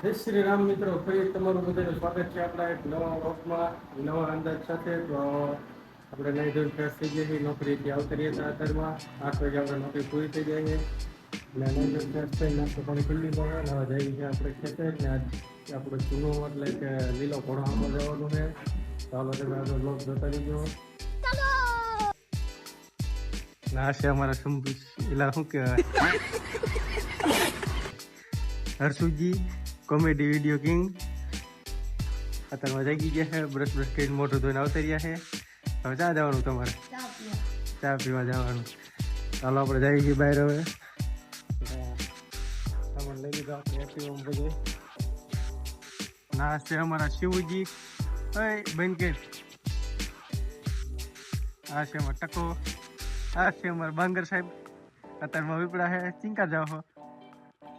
જય શ્રી રામ મિત્રો, ફરી તમારું બધાનું સ્વાગત છે આપણા એક નવા વ્લોગમાં નવા અંદાજ સાથે. તો આપણે નહીં ધોઈ ફ્રેશ થઈ જઈએ છીએ, નોકરીથી આવતા રહીએ હતા અત્યારમાં 8 વાગે આપણે નોકરી પૂરી થઈ જાય છે. અને નહીં ધોઈ ફ્રેશ થઈ નાસ્તો પાણી કરી લીધો હોય ને હવે જઈએ છીએ આપણે ખેતર ને આજ આપણો જૂનો એટલે કે લીલો ઘોડો આંબો જવાનું છે. ચાલો તમે આગળ વ્લોગ જોતા રહીજો. ના છે અમારા શંભુ એલા શું કહેવાય હર્ષુજી કોમેડી વિડીયો કિંગ અત્યારમાં જાગી ગયા છે. બ્રશ કરીને મોઢું ધોઈને આવતા રહ્યા છે. હવે ક્યાં જવાનું તમારે? ચા પીવા જવાનું. ચાલો આપણે જઈએ છીએ બહાર. હવે સામાન લઈ લીધો આપણે એક્ટિવામાં બધે. ના છે અમારા શિવજી બેનકેટ. આ છે અમારા ટકો. આ છે અમારા બાંગર સાહેબ. અત્યારમાં વિપડા છે. ચિંકા જાઓ છો?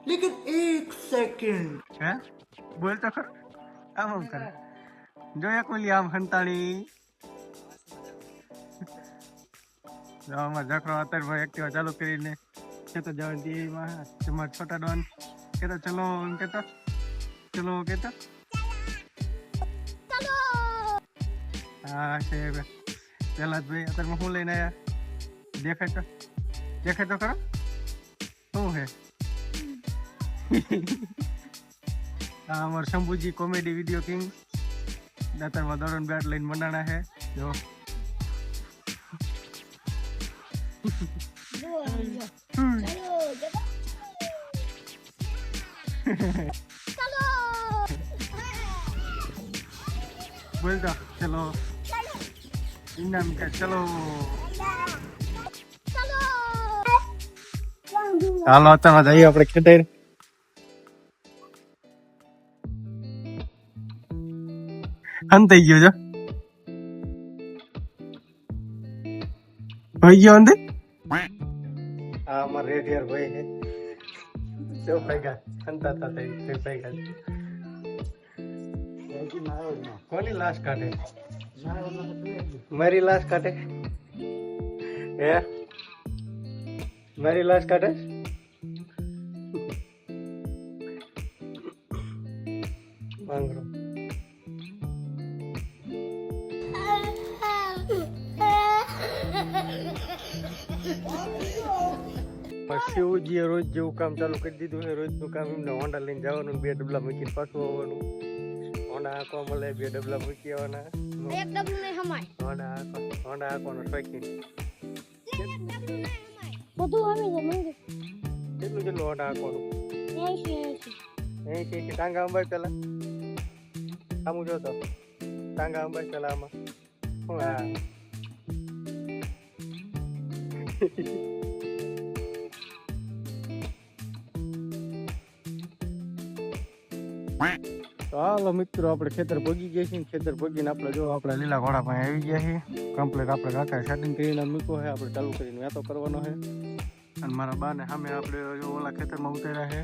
लेकिन एक सेकंड હે બોલ તો ખરો. આમ કરે જોયા કોલી આમ હંતાણી. આમાં ઝકરો અત્યારે એક્ટિવા ચાલુ કરીને કેતો જવાની તમારા છોટા ડોન કેતો ચલો એમ કેતો ચલો કેતો. હા છે પેલા જ ભાઈ અત્યારમાં શું લઈને આવ્યા દેખાય તો ખરો શું હે. હા અમાર શંભુજી કોમેડી વિડીયો કિંગ દાતારમાં દોરણ બેટ લઈને મંડાણા છે. જો બોલતા ચલો ઇનામ કે ચલો. હાલો અત્યારમાં જઈએ આપણે ખેતર. અંતાઈ ગયો છો ભાઈ ગયો અંતે. હા અમાર રેડ યાર ભાઈ છે. જો ભાઈ અંતા તા થઈ ભાઈ કોની લાશ કાઢે? મારી લાશ કાઢે હે? મારી લાશ કાઢે? માંગરો શિવજીએ રોજ જેવું કામ ચાલુ કરી દીધું છે. રોજનું કામ એમને હોન્ડા લઈને જવાનું, 2 ડબલા મૂકીને પાછું આવવાનું. હોન્ડા આંકવા મળે, 2 ડબલા મૂકી આવવાના. હોન્ડા આંકવાનો શોખીન. કેટલું હોન્ડા આંકવાનું? 80 ટાંગા અંબાઈ પેલા આમ જોતો ટાંગા અંબાઈ પેલા આમાં શું હા હાલો મિત્રો આપણે ખેતર ભોગી ગયા છીએ. ખેતર ભોગીને આપણે જો આપણે લીલા ઘોડા પાસે આવી ગયા છીએ. કમ્પ્લીટ આપણે કાકા સેટિંગ કરીને મૂકો છે. આપણે ચાલુ કરીને વેતો કરવાનો છે. અને મારા બાને સામે આપણે જો ઓલા ખેતરમાં ઉતર્યા છે.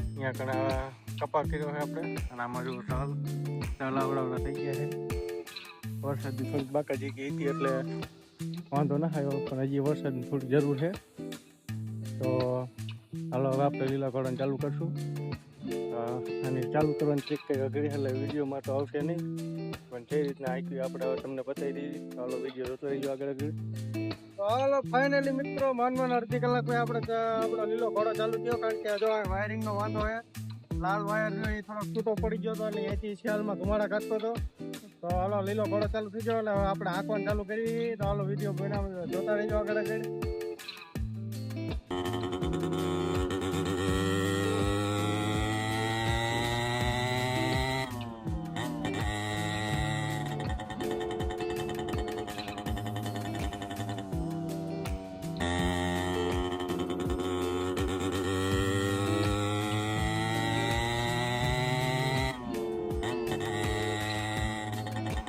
અહીંયા ઘણા કપા કર્યો છે આપણે. અને આમાં જો તલ આવડાવડા થઈ ગયા છે. વરસાદની થોડીક બાકાજી ગઈ હતી એટલે વાંધો ના આવ્યો, પણ હજી વરસાદની થોડીક જરૂર છે. તો હાલો હવે આપણે લીલા ઘોડાને ચાલુ કરશું. અને ચાલુ કરવાની ટ્રીક કંઈ અઘરી એટલે વિડીયોમાં તો આવશે નહીં, પણ જે રીતના આઈક્યુ આપણે હવે તમને બતાવી દઈએ. ચાલો વિડીયો જોતો રહીજો આગળ આગળ. તો હાલો ફાઇનલી મિત્રો માનવાનો અડધી કલાક પછી આપણો લીલો ઘોડો ચાલુ થયો. કારણ કે જો વાયરિંગનો વાંધો છે. લાલ વાયર જો એ થોડોક છૂટો પડી ગયો હતો અને એથી શિયાળમાં ધુમાડા કાઢતો હતો. તો હાલો લીલો ઘોડો ચાલુ થઈ ગયો એટલે હવે આપણે હાંકવાનું ચાલુ કરી. તો હાલો વિડીયો જોતા રહીજો આગળ આગળ.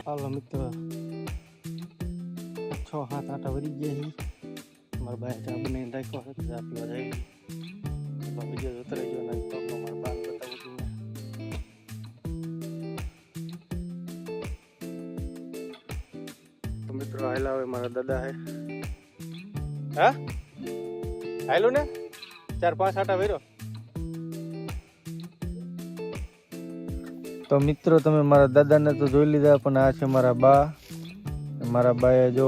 હાલો મિત્રો 6-7 આટા વળી ગયા છે. મારા બાય ચા બનાવીને રાખ્યો છે. ચા પીવા જઈ વિડીયો જોતા રહીજો. અને મારા બા બતાવું તો મિત્રો હાલા હવે મારા દાદા હે. હા હાલો ને 4-5 આટા વર્યો. તો મિત્રો તમે મારા દાદાને તો જોઈ લીધા, પણ આ છે મારા બા. મારા બાએ જો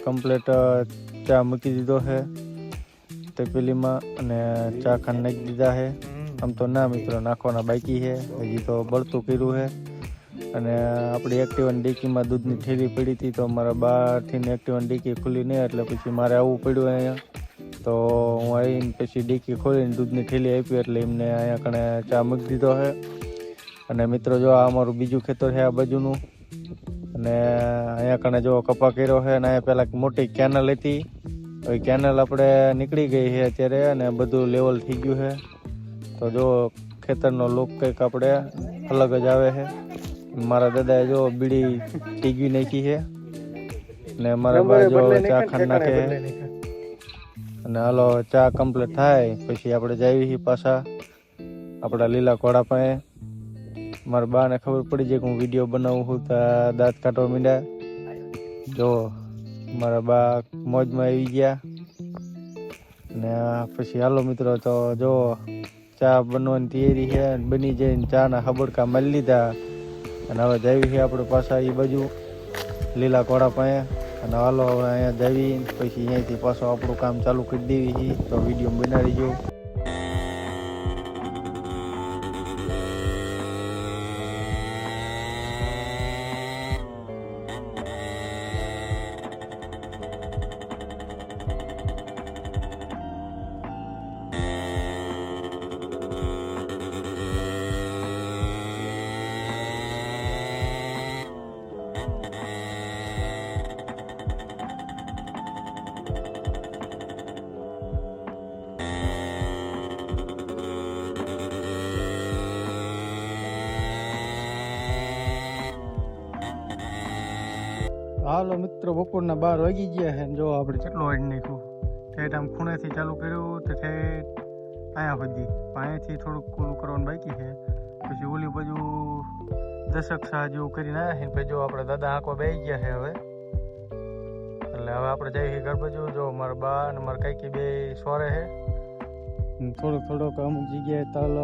કમ્પ્લેટ ચા મૂકી દીધો છે તપેલીમાં અને ચા ખાંડ નાખી દીધા છે. આમ તો ના મિત્રો, નાખવાના બાકી છે, હજી તો બળતું કર્યું છે. અને આપણી એક્ટિવાની ડીકીમાં દૂધની થેલી પડી હતી, તો મારા બારથી એક્ટિવાની ડીકી ખુલી નહીં, એટલે પછી મારે આવવું પડ્યું અહીંયા. તો હું આવીને પછી ડીકી ખોલીને દૂધની થેલી આપી, એટલે એમને અહીંયા કણે ચા મૂકી દીધો છે. અને મિત્રો જો આ અમારું બીજું ખેતર છે આ બાજુનું, અને અહીંયા કણે જો કપા કર્યો છે. અને અહીંયા પહેલાં મોટી કેનલ હતી, હવે કેનલ આપણે નીકળી ગઈ છે અત્યારે, અને બધું લેવલ થઈ ગયું છે. તો જો ખેતરનો લુક કંઈક આપણે અલગ જ આવે છે. મારા દાદાએ જો બીડી ટીગવી નાખી છે, અને મારા બા જો ચા ખાંડ નાખે છે. અને હાલો ચા કમ્પ્લીટ થાય પછી આપણે જઈએ છીએ પાછા આપણા લીલા ઘોડા પાસે. મારા બાને ખબર પડી જાય કે હું વિડીયો બનાવું છું, તો દાંત કાઢવા માંડ્યા. જો મારા બા મોજમાં આવી ગયા. અને પછી હાલો મિત્રો, તો જો ચા બનવાની તૈયારી છે, બની જઈને ચાના હબડકા મારી લીધા. અને હવે જઈએ છીએ આપણે પાછા એ બાજુ લીલા ઘોડા પાસે. અને હાલો હવે અહીંયા જવી પછી અહીંયાથી પાછું આપણું કામ ચાલુ કરી દેવી છીએ. તો વિડીયો બનાવી જો. હાલો મિત્રો, બપોરના 12 વાગી ગયા છે. જો આપણે કેટલો વાળી નાખ્યું. ઠેઠ આમ ખૂણેથી ચાલુ કર્યું તો ઠેઠ અહીંયા સુધી, અહીંયાથી થોડુંક કોલું કરવાનું બાકી છે. પછી ઓલી બાજુ 10 સાહ જેવું કરીને આવ્યા છે. પછી જો આપણે દાદા આંકવા બેસી ગયા છે હવે. એટલે હવે આપણે જઈએ છીએ ઘર બાજુ. જો મારા બા અને મારા કાકી બે સોરે છે. થોડોક અમુક જગ્યાએ તાલ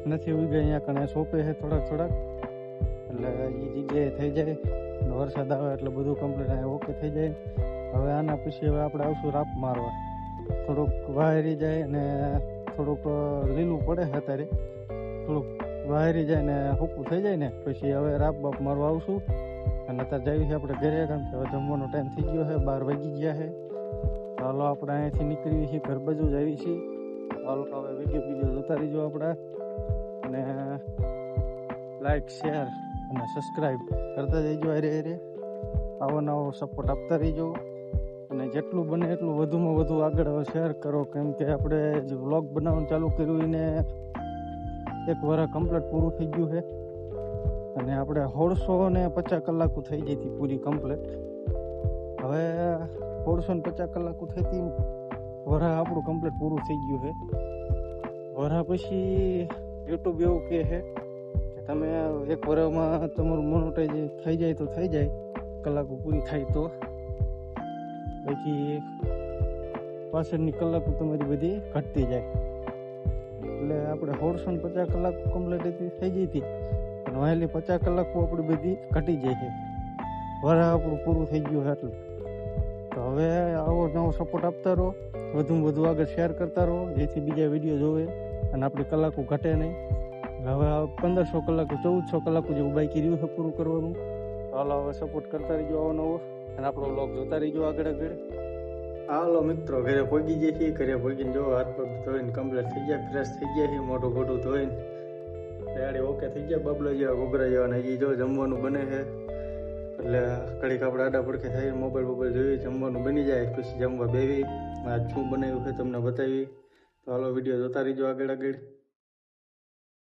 નથી ઉગી, અહીંયા કણે સોંપે છે થોડાક. એટલે એ જગ્યાએ થઈ જાય. વરસાદ આવે એટલે બધું કમ્પ્લીટ અહીંયા ઓકે થઈ જાય. હવે આના પછી હવે આપણે આવશું રાપ મારવા. થોડુંક વાહેરી જાય અને થોડુંક લીલું પડે છે અત્યારે, થોડુંક વાહેરી જાય ને સૂકું થઈ જાય ને પછી હવે રાપ બાપ મારવા આવશું. અને અત્યારે જઈએ છીએ આપણે ઘરે, કારણ કે હવે જમવાનો ટાઈમ થઈ ગયો છે, 12 વાગી ગયા છે. ચાલો આપણે અહીંયાથી નીકળીએ છીએ ઘર બાજુ જ આવીએ છીએ. ચાલો હવે વિડીયો જોતા રહીજો આપણા, અને લાઈક શેર અને સબસ્ક્રાઈબ કરતા જઈજો. અરે આવો નવો સપોર્ટ આપતા રહીજો. અને જેટલું બને એટલું વધુમાં વધુ આગળ શેર કરો, કેમ કે આપણે જે વ્લોગ બનાવવાનું ચાલુ કર્યું એને 1 વર્ષ કમ્પ્લીટ પૂરું થઈ ગયું છે. અને આપણે 1650 કલાકો થઈ જઈ હતી પૂરી કમ્પ્લીટ. હવે 1650 કલાકો થઈ હતી, વર્ષ આપણું કમ્પ્લીટ પૂરું થઈ ગયું છે. વર્ષ પછી યુટ્યુબ એવું કહે છે તમે 1 વર્ષમાં તમારું મોનેટાઈઝ થઈ જાય તો થઈ જાય, કલાકો પૂરી થાય તો. પછી પાછળની કલાકો તમારી બધી ઘટતી જાય. એટલે આપણે 1650 કલાકો કમ્પ્લીટ થઈ ગઈ હતી, અને વહેલી 50 કલાકો આપણી બધી ઘટી જાય છે. વર્ષ આપણું પૂરું થઈ ગયું છે એટલું. તો હવે આવો નવો સપોર્ટ આપતા રહો, વધુમાં વધુ આગળ શેર કરતા રહો, જેથી બીજા વિડીયો જોવે અને આપણી કલાકો ઘટે નહીં. હવે 1500 કલાકો 1400 કલાકો જેવું બાકી રહ્યું છે પૂરું કરવાનું. હાલો હવે સપોર્ટ કરતા રહીજો આવો નવો, અને આપણો વ્લોગ જોતા રહીજો આગળ. હાલો મિત્રો, ઘરે પહોંચી જઈએ છીએ. ઘરે પહોંચીને જો હાથ પગ ધોઈને કમ્પ્લીટ થઈ ગયા, ફ્રેશ થઈ ગયા છીએ, મોઢું ગોઢું ધોઈને રેડી ઓકે થઈ ગયા. બબલા જેવા ગોબરા જેવા ને હજી જો જમવાનું બને છે. એટલે ઘડીક આપણે આડા પડખે થઈ મોબાઈલ જોઈએ, જમવાનું બની જાય પછી જમવા બેવી. આજ શું બનાવ્યું છે તમને બતાવી. તો હાલો વિડીયો જોતા રહીજો આગળ.